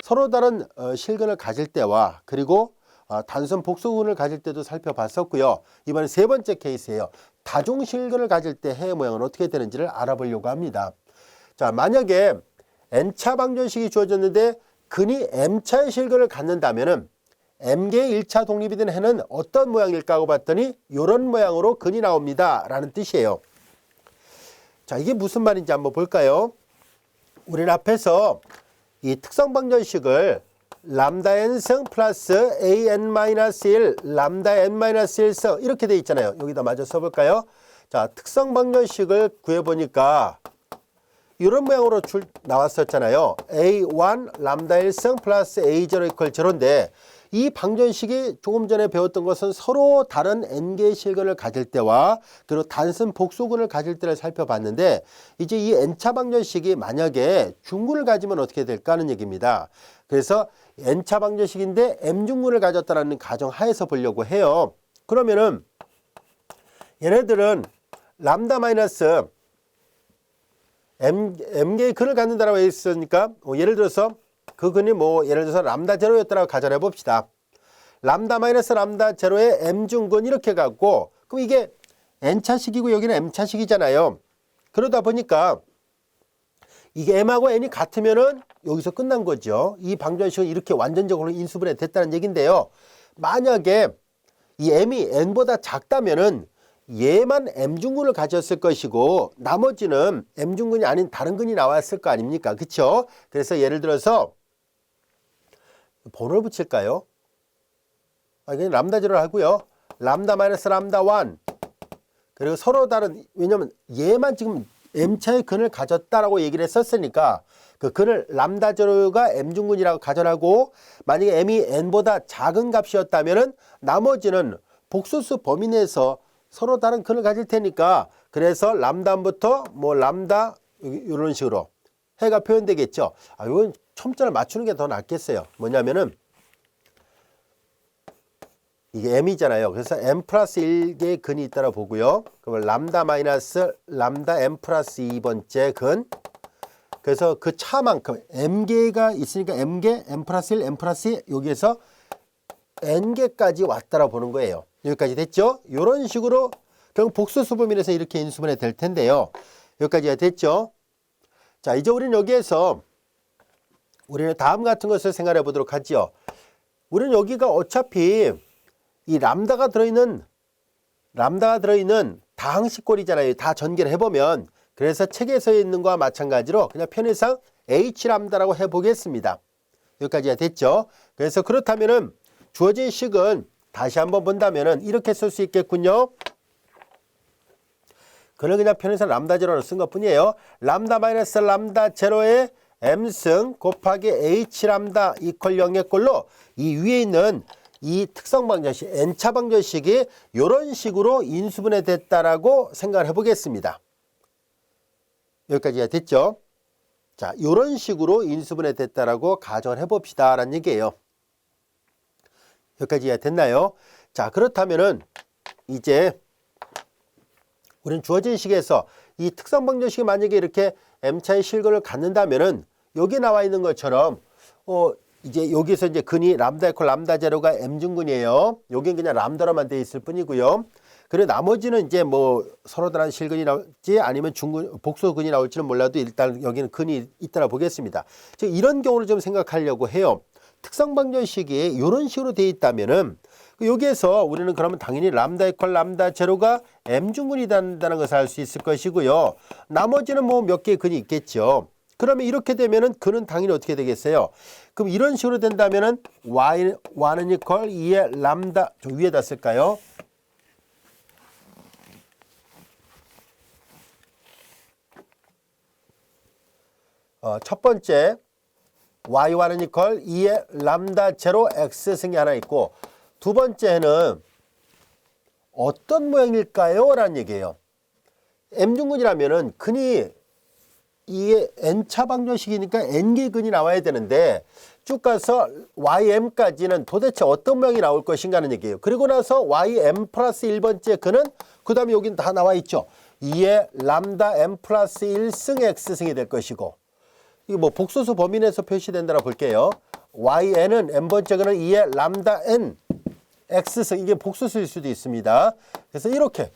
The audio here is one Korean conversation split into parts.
서로 다른 실근을 가질 때와 그리고 단순 복소근을 가질 때도 살펴봤었고요. 이번에 세 번째 케이스예요. 다중 실근을 가질 때 해 모양은 어떻게 되는지를 알아보려고 합니다. 자, 만약에 N차 방정식이 주어졌는데 근이 M차의 실근을 갖는다면은 M개의 1차 독립이 된 해는 어떤 모양일까 하고 봤더니 이런 모양으로 근이 나옵니다 라는 뜻이에요. 자, 이게 무슨 말인지 한번 볼까요? 우리는 앞에서 이 특성 방정식을 람다 n승 플러스 an-1 람다 n-1승 이렇게 돼 있잖아요. 여기다 마저 써볼까요? 자, 특성 방정식을 구해보니까 이런 모양으로 나왔었잖아요. a1 람다 1승 플러스 a0 이퀄 0인데 이 방정식이 조금 전에 배웠던 것은 서로 다른 n개의 실근을 가질 때와 그리고 단순 복소근을 가질 때를 살펴봤는데 이제 이 n차 방정식이 만약에 중근을 가지면 어떻게 될까 하는 얘기입니다. 그래서 n차 방정식인데 m중근을 가졌다는 가정 하에서 보려고 해요. 그러면은 얘네들은 람다 마이너스 m개의 근을 갖는다라고 했으니까 예를 들어서 그 근이 예를 들어서 람다 제로였다라고 가정해 봅시다. 람다 마이너스 람다 제로의 m중근 이렇게 갖고 그럼 이게 n차식이고 여기는 m차식이잖아요. 그러다 보니까 이게 m하고 n이 같으면은 여기서 끝난 거죠. 이 방정식은 이렇게 완전적으로 인수분해 됐다는 얘기인데요. 만약에 이 m이 n보다 작다면은 얘만 m중근을 가졌을 것이고 나머지는 m중근이 아닌 다른 근이 나왔을 거 아닙니까? 그쵸? 그래서 예를 들어서 번호를 붙일까요? 그냥 람다 제로를 하고요. 람다 마이너스 람다 1 그리고 서로 다른 왜냐면 얘만 지금 m차의 근을 가졌다라고 얘기를 했었으니까 그 근을 람다 제로가 m중근이라고 가정하고 만약에 m이 n보다 작은 값이었다면은 나머지는 복소수 범위 내에서 서로 다른 근을 가질 테니까 그래서 람다부터 람다 이런 식으로 해가 표현되겠죠. 이건 첨자를 맞추는 게 더 낫겠어요. 뭐냐면은 이게 m이잖아요. 그래서 m 플러스 1개의 근이 있다고 보고요. 그러면 람다 마이너스 람다 m 플러스 2번째 근. 그래서 그 차만큼 m개가 있으니까 m개, m 플러스 1, m 플러스 2 여기에서 n개까지 왔다라고 보는 거예요. 여기까지 됐죠? 이런 식으로 결국 복소수 범위에서 이렇게 인수분해 될 텐데요. 여기까지가 됐죠? 자, 이제 우리는 여기에서 우리는 다음 같은 것을 생각해 보도록 하죠. 우리는 여기가 어차피 이 람다가 들어있는 다항식꼴이잖아요. 다 전개를 해보면. 그래서 책에서 있는 거와 마찬가지로 그냥 편의상 H람다라고 해보겠습니다. 여기까지가 됐죠? 그래서 그렇다면은 주어진 식은 다시 한번 본다면은 이렇게 쓸 수 있겠군요. 그걸 그냥 편의상 람다 제로를 쓴 것 뿐이에요. 람다 마이너스 람다 제로의 m승 곱하기 h람다 이퀄 0의 꼴로 이 위에 있는 이 특성 방정식, n차 방정식이 이런 식으로 인수분해 됐다라고 생각을 해보겠습니다. 여기까지가 됐죠? 자, 이런 식으로 인수분해 됐다라고 가정을 해봅시다. 라는 얘기예요. 여기까지가 됐나요? 자, 그렇다면은 이제 우리는 주어진 식에서 이 특성 방정식이 만약에 이렇게 m차의 실근을 갖는다면은 여기 나와 있는 것처럼 이제 여기서 이제 근이 람다 이퀄 람다 제로가 m중근이에요. 여긴 그냥 람다로만 되어 있을 뿐이고요. 그리고 나머지는 이제 서로 다른 실근이 나올지 아니면 중근 복소근이 나올지는 몰라도 일단 여기는 근이 있다고 보겠습니다. 즉 이런 경우를 좀 생각하려고 해요. 특성 방정식이 이런 식으로 되어 있다면은 여기에서 우리는 그러면 당연히 람다 이퀄 람다 제로가 m중근이 된다는 것을 알 수 있을 것이고요. 나머지는 몇 개의 근이 있겠죠. 그러면 이렇게 되면은 근은 당연히 어떻게 되겠어요? 그럼 이런 식으로 된다면은 y는 이퀄 2의 람다 저 위에다 쓸까요? 첫 번째 y1은 이퀄 2의 람다 제로 x승이 하나 있고 두 번째는 어떤 모양일까요? 라는 얘기예요. m중근이라면은 근이 이게 n차 방정식이니까 n개 근이 나와야 되는데 쭉 가서 ym까지는 도대체 어떤 모양이 나올 것인가 하는 얘기예요. 그리고 나서 ym 플러스 1번째 근은 그 다음에 여기는 다 나와 있죠. 2의 람다 m 플러스 1승 x승이 될 것이고 이게 복소수 범위 내에서 표시된다고 볼게요. YN은 n번째 거는 2의 람다 n x승, 이게 복수수일 수도 있습니다. 그래서 이렇게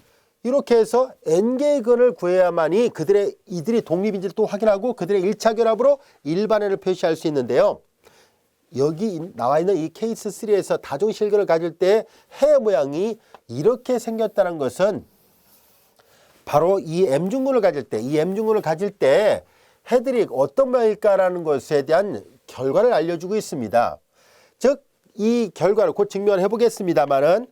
해서 n개의 근을 구해야만이 이들이 독립인지를 또 확인하고 그들의 1차 결합으로 일반N을 표시할 수 있는데요. 여기 나와 있는 이 케이스 3에서 다중실근을 가질 때 해 모양이 이렇게 생겼다는 것은 바로 이 M중근을 가질 때 해들이 어떤 모양일까라는 것에 대한 결과를 알려주고 있습니다. 즉, 이 결과를 곧 증명을 해보겠습니다만은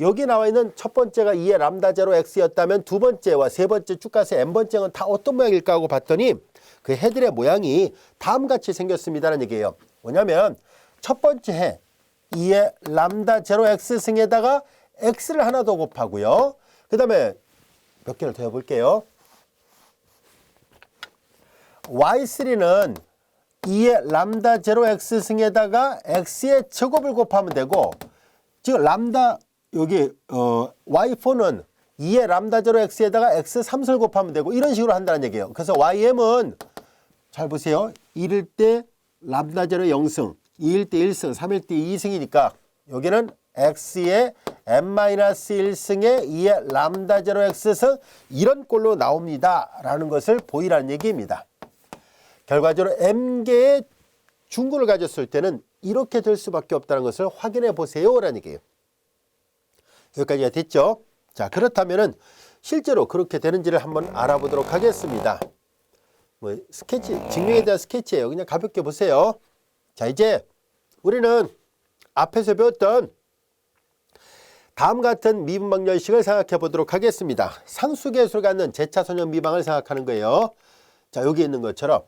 여기 나와 있는 첫 번째가 2의 람다 제로 x였다면 두 번째와 세 번째 쭉 가서 n번째는 다 어떤 모양일까 하고 봤더니 그 해들의 모양이 다음같이 생겼습니다는 얘기예요. 뭐냐면 첫 번째 해 2의 람다 제로 x승에다가 x를 하나 더 곱하고요. 그 다음에 몇 개를 더 해볼게요. y3는 2의 람다 제로 x승에다가 x의 제곱을 곱하면 되고, 지금 람다 여기 y4는 2의 람다 제로 x에다가 x 3승을 곱하면 되고, 이런 식으로 한다는 얘기예요. 그래서 ym은 잘 보세요. 1일 때 람다 제로 0승, 2일 때 1승, 3일 때 2승이니까 여기는 x의 n-1승에 2의 람다 제로 x승, 이런 꼴로 나옵니다 라는 것을 보이라는 얘기입니다. 결과적으로 m개의 중근을 가졌을 때는 이렇게 될 수밖에 없다는 것을 확인해 보세요 라는 얘기예요. 여기까지가 됐죠? 자, 그렇다면은 실제로 그렇게 되는지를 한번 알아보도록 하겠습니다. 뭐 증명에 대한 스케치예요. 그냥 가볍게 보세요. 자, 이제 우리는 앞에서 배웠던 다음 같은 미분 방정식을 생각해 보도록 하겠습니다. 상수계수를 갖는 제차선형 미방을 생각하는 거예요. 자, 여기 있는 것처럼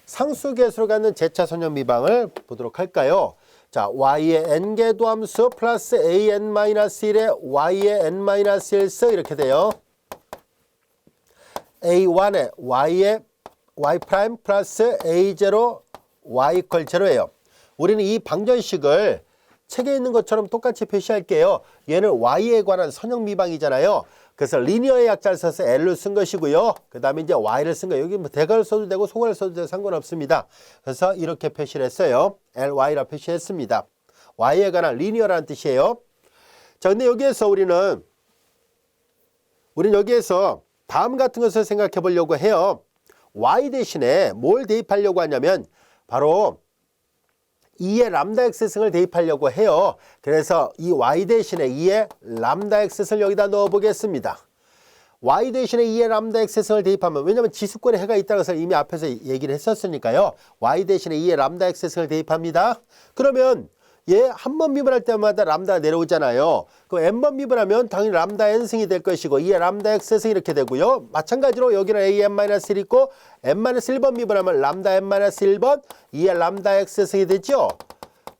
상수계수를 갖는 제차선형 미방을 보도록 할까요? 자, y의 n개 도함수 플러스 an-1의 y의 n-1스 이렇게 돼요. a1의 y의 y' 플러스 a0 y = 0예요. 우리는 이 방정식을 책에 있는 것처럼 똑같이 표시할게요. 얘는 y에 관한 선형 미방이잖아요. 그래서 리니어의 약자를 써서 L로 쓴 것이고요. 그 다음에 이제 Y를 쓴 거예요. 여기 뭐 대괄을 써도 되고 소괄을 써도 되고 상관없습니다. 그래서 이렇게 표시를 했어요. LY라 표시했습니다. Y에 관한 리니어라는 뜻이에요. 자, 근데 여기에서 우리는 여기에서 다음 같은 것을 생각해 보려고 해요. Y 대신에 뭘 대입하려고 하냐면 바로 2의 람다 x승을 대입하려고 해요. 그래서 이 y 대신에 2의 람다 x승을 여기다 넣어 보겠습니다. y 대신에 2의 람다 x승을 대입하면, 왜냐하면 지수권에 해가 있다는 것을 이미 앞에서 얘기를 했었으니까요. y 대신에 2의 람다 x승을 대입합니다. 그러면 얘 한 번 미분할 때마다 람다가 내려오잖아요. 그 n번 미분하면 당연히 람다 n승이 될 것이고 2의 람다 x승 이렇게 되고요. 마찬가지로 여기는 an-1 있고 n-1번 미분하면 람다 n-1번 2의 람다 x승이 되죠.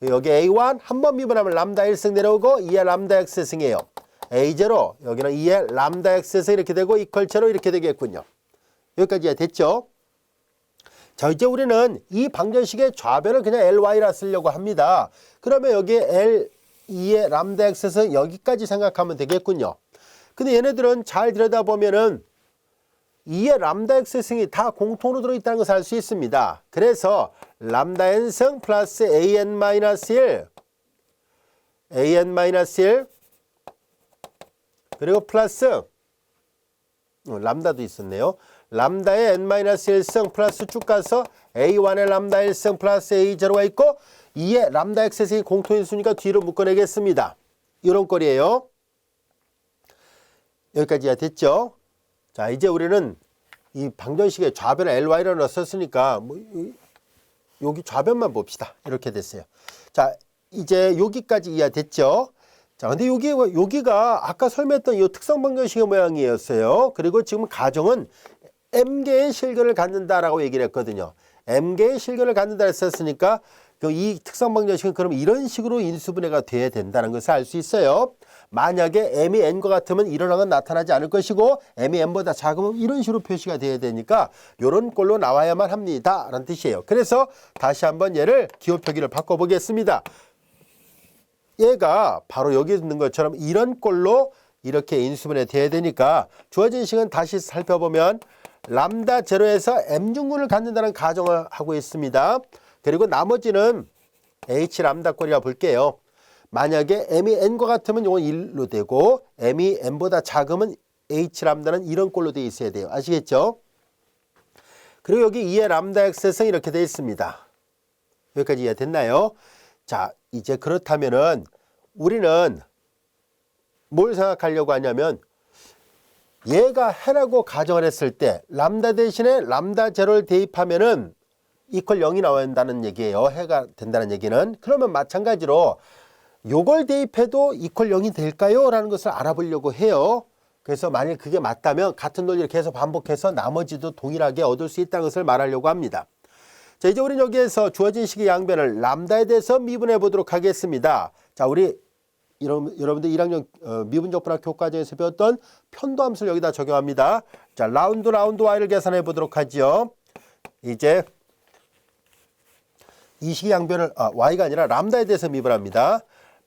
여기 a1 한 번 미분하면 람다 1승 내려오고 2의 람다 x승이에요. a0 여기는 2의 람다 x승 이렇게 되고 이퀄 0 이렇게 되겠군요. 여기까지 됐죠? 자, 이제 우리는 이 방정식의 좌변을 그냥 ly라 쓰려고 합니다. 그러면 여기에 L, 2의 람다 x는 여기까지 생각하면 되겠군요. 근데 얘네들은 잘 들여다보면은 2의 람다 x승이 다 공통으로 들어있다는 것을 알 수 있습니다. 그래서 람다 n승 플러스 an-1 그리고 플러스 람다도 있었네요. 람다의 n-1승 플러스 쭉 가서 a1의 람다 1승 플러스 a0가 있고 2의 람다 x승이 공통인수니까 뒤로 묶어내겠습니다. 이런 꼴이에요. 여기까지가 됐죠? 자, 이제 우리는 이 방정식의 좌변을 ly를 넣었으니까 뭐 여기 좌변만 봅시다. 이렇게 됐어요. 자, 이제 여기까지 이해됐죠? 자, 근데 여기가 아까 설명했던 이 특성 방정식의 모양이었어요. 그리고 지금 가정은 m개의 실근을 갖는다라고 얘기를 했거든요. m개의 실근을 갖는다 했었으니까 이 특성 방정식은 그럼 이런 식으로 인수분해가 돼야 된다는 것을 알 수 있어요. 만약에 m이 n과 같으면 이런 항은 나타나지 않을 것이고 m이 n보다 작으면 이런 식으로 표시가 돼야 되니까 이런 꼴로 나와야만 합니다 라는 뜻이에요. 그래서 다시 한번 얘를 기호 표기를 바꿔보겠습니다. 얘가 바로 여기 있는 것처럼 이런 꼴로 이렇게 인수분해 돼야 되니까 주어진 식은 다시 살펴보면 람다 제로에서 m중근을 갖는다는 가정을 하고 있습니다. 그리고 나머지는 H 람다 꼴이라 볼게요. 만약에 m이 n과 같으면 이건 1로 되고 m이 n보다 작으면 H 람다는 이런 꼴로 되어 있어야 돼요. 아시겠죠? 그리고 여기 2의 람다 x승 이렇게 되어 있습니다. 여기까지 이해됐나요? 자, 이제 그렇다면은 우리는 뭘 생각하려고 하냐면 얘가 해라고 가정을 했을 때 람다 대신에 람다 제로를 대입하면은 이퀄 0이 나와야 한다는 얘기예요. 해가 된다는 얘기는. 그러면 마찬가지로 요걸 대입해도 이퀄 0이 될까요? 라는 것을 알아보려고 해요. 그래서 만약 그게 맞다면 같은 논리를 계속 반복해서 나머지도 동일하게 얻을 수 있다는 것을 말하려고 합니다. 자, 이제 우리는 여기에서 주어진 식의 양변을 람다에 대해서 미분해 보도록 하겠습니다. 자, 우리 여러분들 1학년 미분적 분학 교과정에서 배웠던 편도함수를 여기다 적용합니다. 자, 라운드 y를 계산해 보도록 하죠. 이제 이 식의 양변을 y가 아니라 람다에 대해서 미분합니다.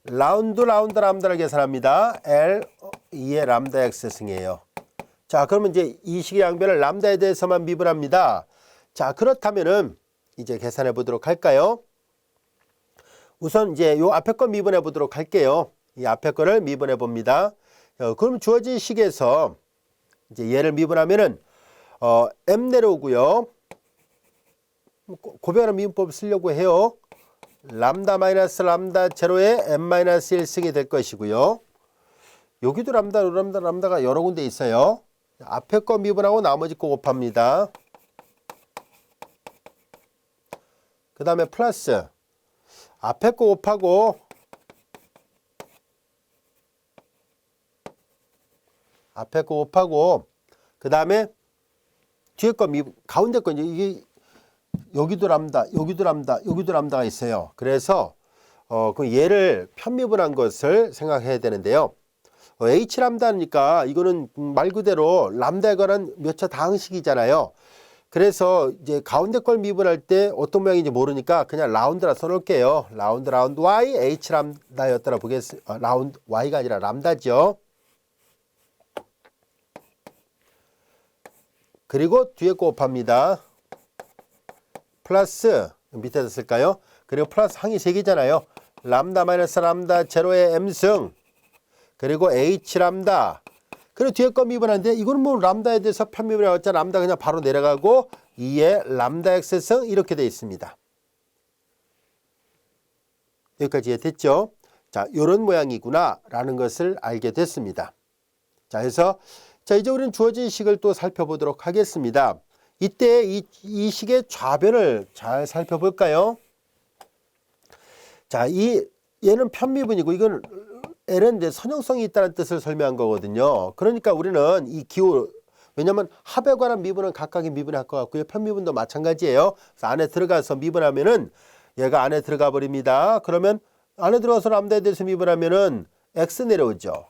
라운드 람다를 계산합니다. L 2의 람다 x승이에요. 자, 그러면 이제 이 식의 양변을 람다에 대해서만 미분합니다. 자, 그렇다면은 이제 계산해 보도록 할까요? 우선 이제 요 앞에 거 미분해 보도록 할게요. 이 앞에 거를 미분해 봅니다. 그럼 주어진 식에서 이제 얘를 미분하면은 m 내려오고요. 고변한 미분법을 쓰려고 해요. 람다 마이너스 람다 제로에 m 마이너스 1승이 될 것이고요. 여기도 람다가 여러 군데 있어요. 앞에 거 미분하고 나머지 거 곱합니다. 그 다음에 플러스 앞에 거 곱하고 그 다음에 뒤에 거 가운데 거 이게 여기도 람다가 있어요. 그래서 그 얘를 편미분한 것을 생각해야 되는데요. H 람다니까 이거는 말 그대로 람다에 관한 몇 차 다항식이잖아요. 그래서 이제 가운데 걸 미분할 때 어떤 모양인지 모르니까 그냥 라운드라 써놓을게요. 라운드 y H 람다였더라 보겠습니다. 라운드 y가 아니라 람다죠. 그리고 뒤에 거 곱합니다. 플러스 밑에다 쓸까요? 그리고 플러스 항이 3개잖아요. 람다 마이너스 람다 제로의 m승 그리고 h 람다 그리고 뒤에 거 미분하는데 이거는 뭐 람다에 대해서 편미분해 왔자 람다 그냥 바로 내려가고 2의 람다 x승 이렇게 되어 있습니다. 여기까지 이해됐죠? 자, 요런 모양이구나 라는 것을 알게 됐습니다. 자, 그래서 이제 우리는 주어진 식을 또 살펴보도록 하겠습니다. 이때 이 식의 좌변을 잘 살펴볼까요? 자, 얘는 편미분이고 이건 L은 이제 선형성이 있다는 뜻을 설명한 거거든요. 그러니까 우리는 이 기호 왜냐하면 합에 관한 미분은 각각의 미분할 것 같고요. 편미분도 마찬가지예요. 그래서 안에 들어가서 미분하면은 얘가 안에 들어가 버립니다. 그러면 안에 들어가서 람다에 대해서 미분하면은 x 내려오죠.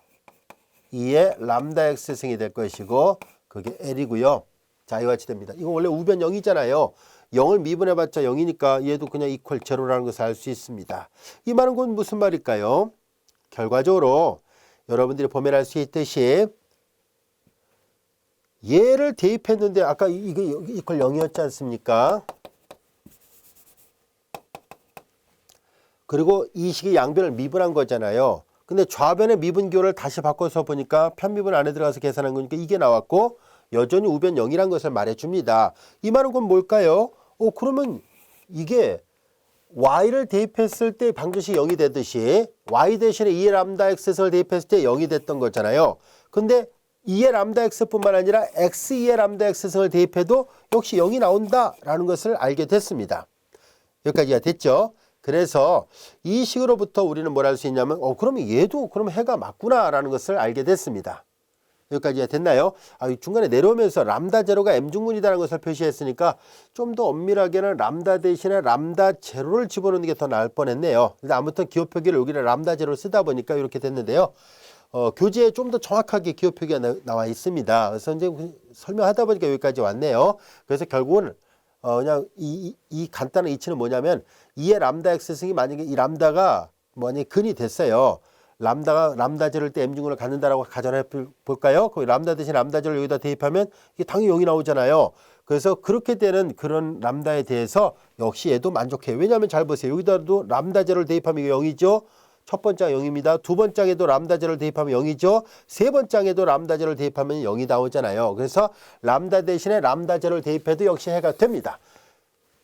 2의 람다 x승이 될 것이고 그게 L이고요. 자, 이와 같이 됩니다. 이건 원래 우변 0이잖아요. 0을 미분해봤자 0이니까 얘도 그냥 이퀄 제로라는 것을 알 수 있습니다. 이 말은 곧 무슨 말일까요? 결과적으로 여러분들이 보면 알 수 있듯이 얘를 대입했는데 아까 이게 이퀄 0이었지 않습니까? 그리고 이 식의 양변을 미분한 거잖아요. 근데 좌변의 미분교를 다시 바꿔서 보니까 편미분 안에 들어가서 계산한 거니까 이게 나왔고 여전히 우변 0이란 것을 말해줍니다. 이 말은 그럼 뭘까요? 그러면 이게 y를 대입했을 때 방정식 0이 되듯이 y 대신에 2의 람다 x를 대입했을 때 0이 됐던 거잖아요. 근데 2의 람다 x뿐만 아니라 x 2의 람다 x승을 대입해도 역시 0이 나온다라는 것을 알게 됐습니다. 여기까지가 됐죠. 그래서 이 식으로부터 우리는 뭘 할 수 있냐면 그러면 얘도 그럼 해가 맞구나라는 것을 알게 됐습니다. 여기까지 됐나요? 중간에 내려오면서 람다 제로가 m중문이라는 것을 표시했으니까 좀 더 엄밀하게는 람다 대신에 람다 제로를 집어넣는 게 더 나을 뻔했네요. 근데 아무튼 기호 표기를 여기를 람다 제로를 쓰다 보니까 이렇게 됐는데요. 교재에 좀 더 정확하게 기호 표기가 나와 있습니다. 그래서 이제 설명하다 보니까 여기까지 왔네요. 그래서 결국은 그냥 이 간단한 이치는 뭐냐면 2의 람다 x승이 만약에 이 람다가 만약에 근이 됐어요. 람다 제로일 때 m중근을 갖는다라고 가정해 볼까요? 그 람다 대신 람다 제로를 여기다 대입하면 이게 당연히 0이 나오잖아요. 그래서 그렇게 되는 그런 람다에 대해서 역시 얘도 만족해요. 왜냐하면 잘 보세요. 여기다도 람다 제로를 대입하면 이거 0이죠. 첫 번째 0입니다. 두 번째에도 람다 제로를 대입하면 0이죠. 세 번째에도 람다 제로를 대입하면 0이 나오잖아요. 그래서 람다 대신에 람다 제로를 대입해도 역시 해가 됩니다.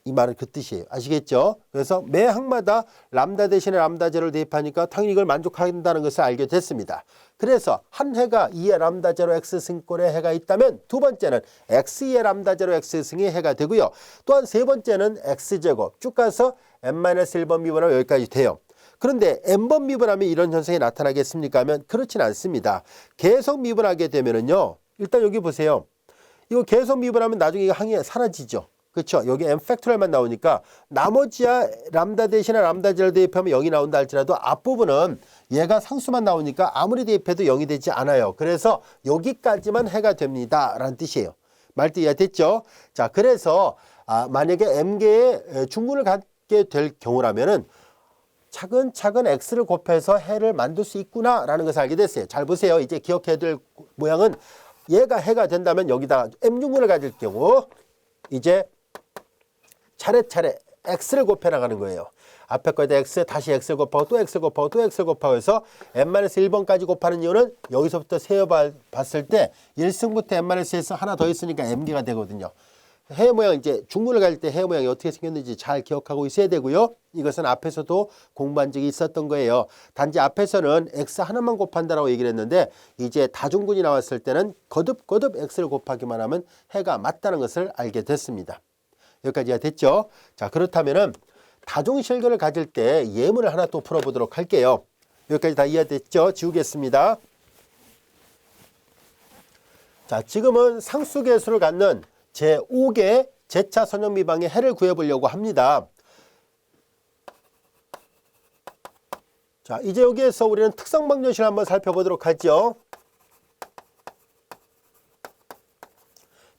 이 말은 그 뜻이에요. 아시겠죠? 그래서 매 항마다 람다 대신에 람다 제로를 대입하니까 당연히 이걸 만족한다는 것을 알게 됐습니다. 그래서 한 해가 2의 람다 제로 x승꼴의 해가 있다면 두 번째는 x2의 람다 제로 x승의 해가 되고요. 또한 세 번째는 x제곱 쭉 가서 n-1번 미분하면 여기까지 돼요. 그런데 n번 미분하면 이런 현상이 나타나겠습니까? 하면 그렇진 않습니다. 계속 미분하게 되면은요. 일단 여기 보세요. 이거 계속 미분하면 나중에 이 항이 사라지죠. 그렇죠. 여기 n 팩토리얼만 나오니까 나머지야 람다 대신에 람다 제로 대입하면 0이 나온다 할지라도 앞부분은 얘가 상수만 나오니까 아무리 대입해도 0이 되지 않아요. 그래서 여기까지만 해가 됩니다. 라는 뜻이에요. 말도 이해됐죠? 자, 그래서 만약에 m개의 중근을 갖게 될 경우라면은 차근차근 x를 곱해서 해를 만들 수 있구나 라는 것을 알게 됐어요. 잘 보세요. 이제 기억해야 될 모양은 얘가 해가 된다면 여기다가 m중근을 가질 경우 이제 차례차례 x를 곱해 나가는 거예요. 앞에 거에다 x, 다시 x를 곱하고 또 x를 곱하고 또 x를 곱하고 해서 n-1번까지 곱하는 이유는 여기서부터 세어봤을 때 1승부터 n-1에서 하나 더 있으니까 m개가 되거든요. 해 모양 이제 중근을 갈 때 해 모양이 어떻게 생겼는지 잘 기억하고 있어야 되고요. 이것은 앞에서도 공부한 적이 있었던 거예요. 단지 앞에서는 x 하나만 곱한다라고 얘기를 했는데 이제 다중근이 나왔을 때는 거듭거듭 x를 곱하기만 하면 해가 맞다는 것을 알게 됐습니다. 여기까지가 됐죠? 자, 그렇다면은 다중실근을 가질 때 예문을 하나 또 풀어보도록 할게요. 여기까지 다 이해됐죠? 지우겠습니다. 자, 지금은 상수계수를 갖는 제5개 제차 선형미방의 해를 구해보려고 합니다. 자, 이제 여기에서 우리는 특성방정식을 한번 살펴보도록 하죠.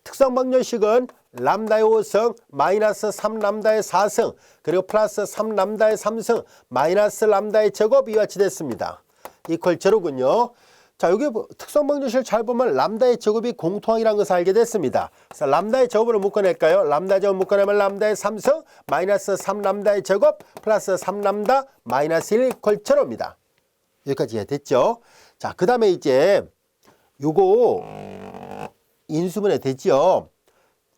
특성방정식은 람다의 5승, 마이너스 3람다의 4승, 그리고 플러스 3람다의 3승, 마이너스 람다의 제곱 이와 같이 됐습니다. 이퀄 제로군요. 자, 여기 특성방정식을 잘 보면 람다의 제곱이 공통항이라는 것을 알게 됐습니다. 그래서 람다의 제곱으로 묶어낼까요? 람다 제곱 묶어내면 람다의 3승, 마이너스 3람다의 제곱, 플러스 3람다, 마이너스 1 이퀄 제로입니다. 여기까지 이해됐죠? 자, 그 다음에 이제 요거 인수분해 되죠?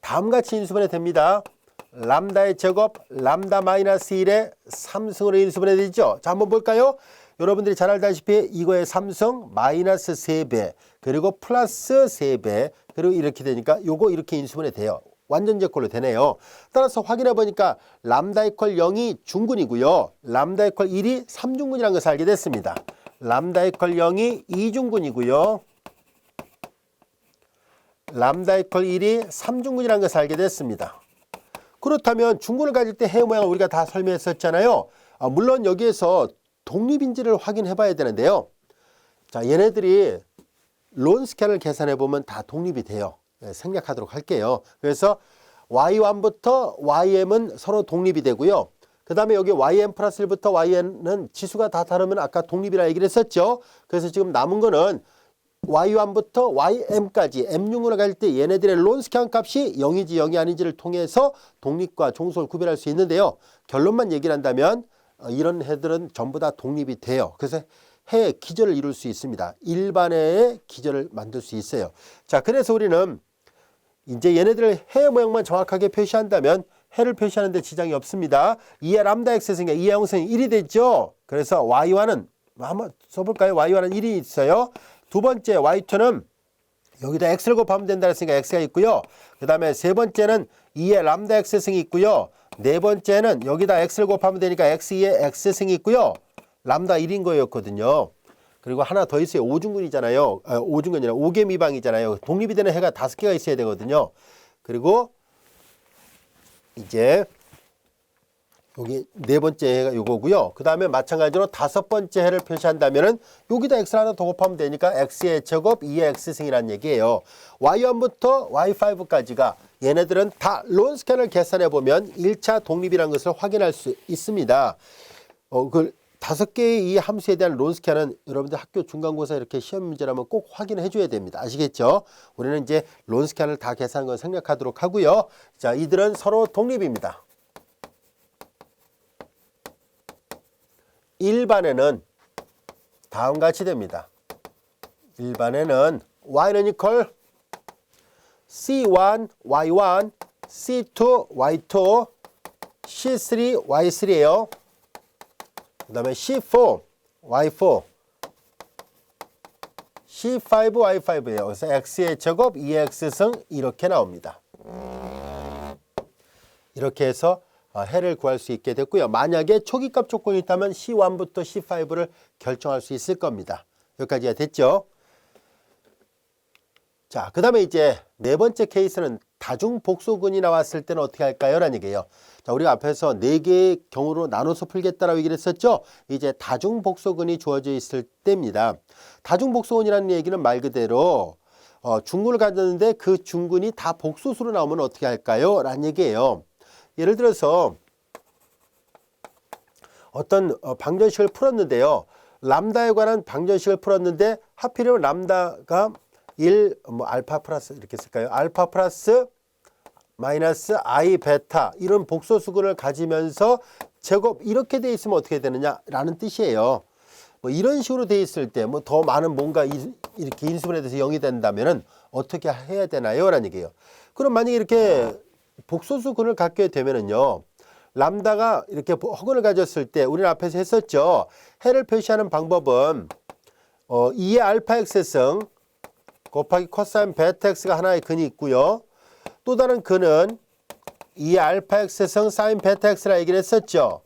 다음같이 인수분해 됩니다. 람다의 제곱, 람다 마이너스 1의 3승으로 인수분해 되죠? 자, 한번 볼까요? 여러분들이 잘 알다시피 이거의 3승 마이너스 3배 그리고 플러스 3배 그리고 이렇게 되니까 요거 이렇게 인수분해 돼요. 완전 제꼴로 되네요. 따라서 확인해 보니까 람다 이퀄 0이 중근이고요. 람다 이퀄 1이 3중근이라는 것을 알게 됐습니다. 람다 이퀄 0이 2중근이고요. 람다 이퀄 1이 3중근이라는 것을 알게 됐습니다. 그렇다면 중근을 가질 때 해 모양을 우리가 다 설명했었잖아요. 물론 여기에서 독립인지를 확인해 봐야 되는데요. 자, 얘네들이 론스캔을 계산해 보면 다 독립이 돼요. 생략하도록 할게요. 그래서 y1부터 ym은 서로 독립이 되고요. 그 다음에 여기 ym 플러스 1부터 yn은 지수가 다 다르면 아까 독립이라 얘기를 했었죠. 그래서 지금 남은 거는 y1부터 ym까지 m중으로 갈 때 얘네들의 론스캔 값이 0인지 0이 아닌지를 통해서 독립과 종속을 구별할 수 있는데요. 결론만 얘기를 한다면 이런 해들은 전부 다 독립이 돼요. 그래서 해의 기절을 이룰 수 있습니다. 일반해의 기절을 만들 수 있어요. 자, 그래서 우리는 이제 얘네들을 해 모양만 정확하게 표시한다면 해를 표시하는 데 지장이 없습니다. 2의 람다 x승에 2의 형성이 1이 됐죠. 그래서 y1은 한번 써볼까요? y1은 1이 있어요. 두 번째 y2는 여기다 x를 곱하면 된다 했으니까 x가 있고요. 그 다음에 세 번째는 2의 람다 x승이 있고요. 네 번째는 여기다 x를 곱하면 되니까 x2의 x승이 있고요. 람다 1인 거였거든요. 그리고 하나 더 있어요. 5중근이잖아요. 5중근이 아니라 5개 미방이잖아요. 독립이 되는 해가 5개가 있어야 되거든요. 그리고 이제 여기 네 번째 해가 요거고요. 그 다음에 마찬가지로 다섯 번째 해를 표시한다면은 여기다 x를 하나 더 곱하면 되니까 x의 제곱 2의 x승이라는 얘기예요. y1부터 y5까지가 얘네들은 다 론스캔을 계산해 보면 1차 독립이라는 것을 확인할 수 있습니다. 5개의 이 함수에 대한 론스케어는 여러분들 학교 중간고사 이렇게 시험 문제라면 꼭 확인을 해줘야 됩니다. 아시겠죠? 우리는 이제 론스케어를 다 계산한 걸 생략하도록 하고요. 자, 이들은 서로 독립입니다. 일반에는 다음과 같이 됩니다. 일반에는 y는 equal c1, y1, c2, y2, c3, y3예요. 그 다음에 c4, y4, c5, y5예요. 그래서 x의 제곱, 2x승 이렇게 나옵니다. 이렇게 해서 해를 구할 수 있게 됐고요. 만약에 초기값 조건이 있다면 c1부터 c5를 결정할 수 있을 겁니다. 여기까지가 됐죠? 자, 그 다음에 이제 네 번째 케이스는 다중복소근이 나왔을 때는 어떻게 할까요? 라는 얘기예요. 자, 우리가 앞에서 4개의 경우로 나눠서 풀겠다라고 얘기를 했었죠. 이제 다중복소근이 주어져 있을 때입니다. 다중복소근이라는 얘기는 말 그대로 중근을 가졌는데 그 중근이 다 복소수로 나오면 어떻게 할까요? 라는 얘기예요. 예를 들어서 어떤 방정식을 풀었는데요. 람다에 관한 방정식을 풀었는데 하필이면 람다가 1, 알파 플러스 이렇게 쓸까요? 알파 플러스 마이너스 i 베타 이런 복소수근을 가지면서 제곱 이렇게 돼 있으면 어떻게 되느냐라는 뜻이에요. 뭐 이런 식으로 돼 있을 때 뭐 더 많은 뭔가 이렇게 인수분해돼서 0이 된다면은 어떻게 해야 되나요? 라는 얘기예요. 그럼 만약에 이렇게 복소수근을 갖게 되면은요. 람다가 이렇게 허근을 가졌을 때 우리는 앞에서 했었죠. 해를 표시하는 방법은 2의 알파 x승 곱하기 코사인 베타 x가 하나의 근이 있고요. 또 다른 근은 2의 알파 x승 사인 베타 x라 얘기를 했었죠.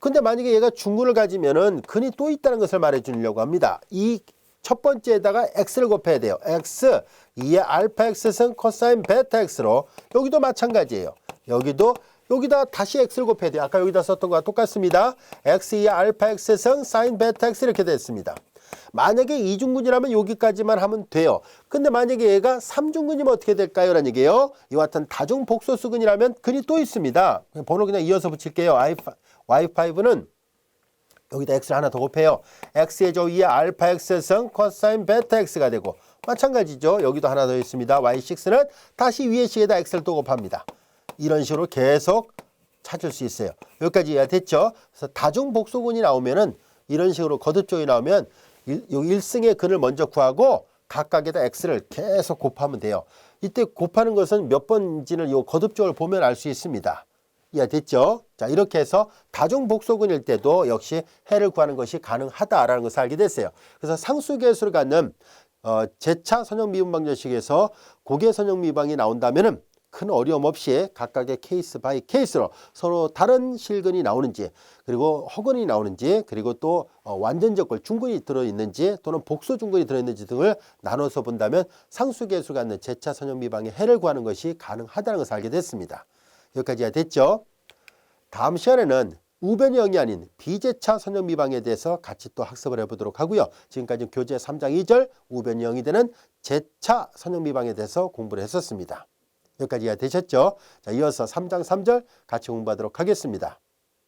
근데 만약에 얘가 중근을 가지면은 근이 또 있다는 것을 말해 주려고 합니다. 이 첫 번째에다가 x를 곱해야 돼요. x 2의 알파 x승 코사인 베타 x로 여기도 마찬가지예요. 여기다 다시 x를 곱해야 돼요. 아까 여기다 썼던 거와 똑같습니다. x 2의 알파 x승 사인 베타 x 이렇게 됐습니다. 만약에 이중근이라면 여기까지만 하면 돼요. 근데 만약에 얘가 3중근이면 어떻게 될까요? 라는 얘기예요. 이와 같은 다중복소수근이라면 근이 또 있습니다. 번호 그냥 이어서 붙일게요. y5는 여기다 x를 하나 더 곱해요. x의 조 2의 알파 x승 코사인 베타 x가 되고 마찬가지죠. 여기도 하나 더 있습니다. y6는 다시 위의 식에다 x를 또 곱합니다. 이런 식으로 계속 찾을 수 있어요. 여기까지 이해가 됐죠? 그래서 다중복소근이 나오면은 이런 식으로 거듭적이 나오면 요 1승의 근을 먼저 구하고 각각에다 x를 계속 곱하면 돼요. 이때 곱하는 것은 몇 번인지를 요 거듭적을 보면 알 수 있습니다. 이해됐죠? 자, 이렇게 해서 다중복소근일 때도 역시 해를 구하는 것이 가능하다라는 것을 알게 됐어요. 그래서 상수계수를 갖는 제차 선형미분 방정식에서 고개 선형미방이 나온다면은 큰 어려움 없이 각각의 케이스 바이 케이스로 서로 다른 실근이 나오는지 그리고 허근이 나오는지 그리고 또 완전적골 중근이 들어있는지 또는 복소 중근이 들어있는지 등을 나눠서 본다면 상수계수를 갖는 제차 선형미방의 해를 구하는 것이 가능하다는 것을 알게 됐습니다. 여기까지가 됐죠? 다음 시간에는 우변형이 아닌 비제차 선형미방에 대해서 같이 또 학습을 해보도록 하고요. 지금까지 교재 3장 2절 우변형이 되는 제차 선형미방에 대해서 공부를 했었습니다. 여기까지가 되셨죠? 자, 이어서 3장 3절 같이 공부하도록 하겠습니다.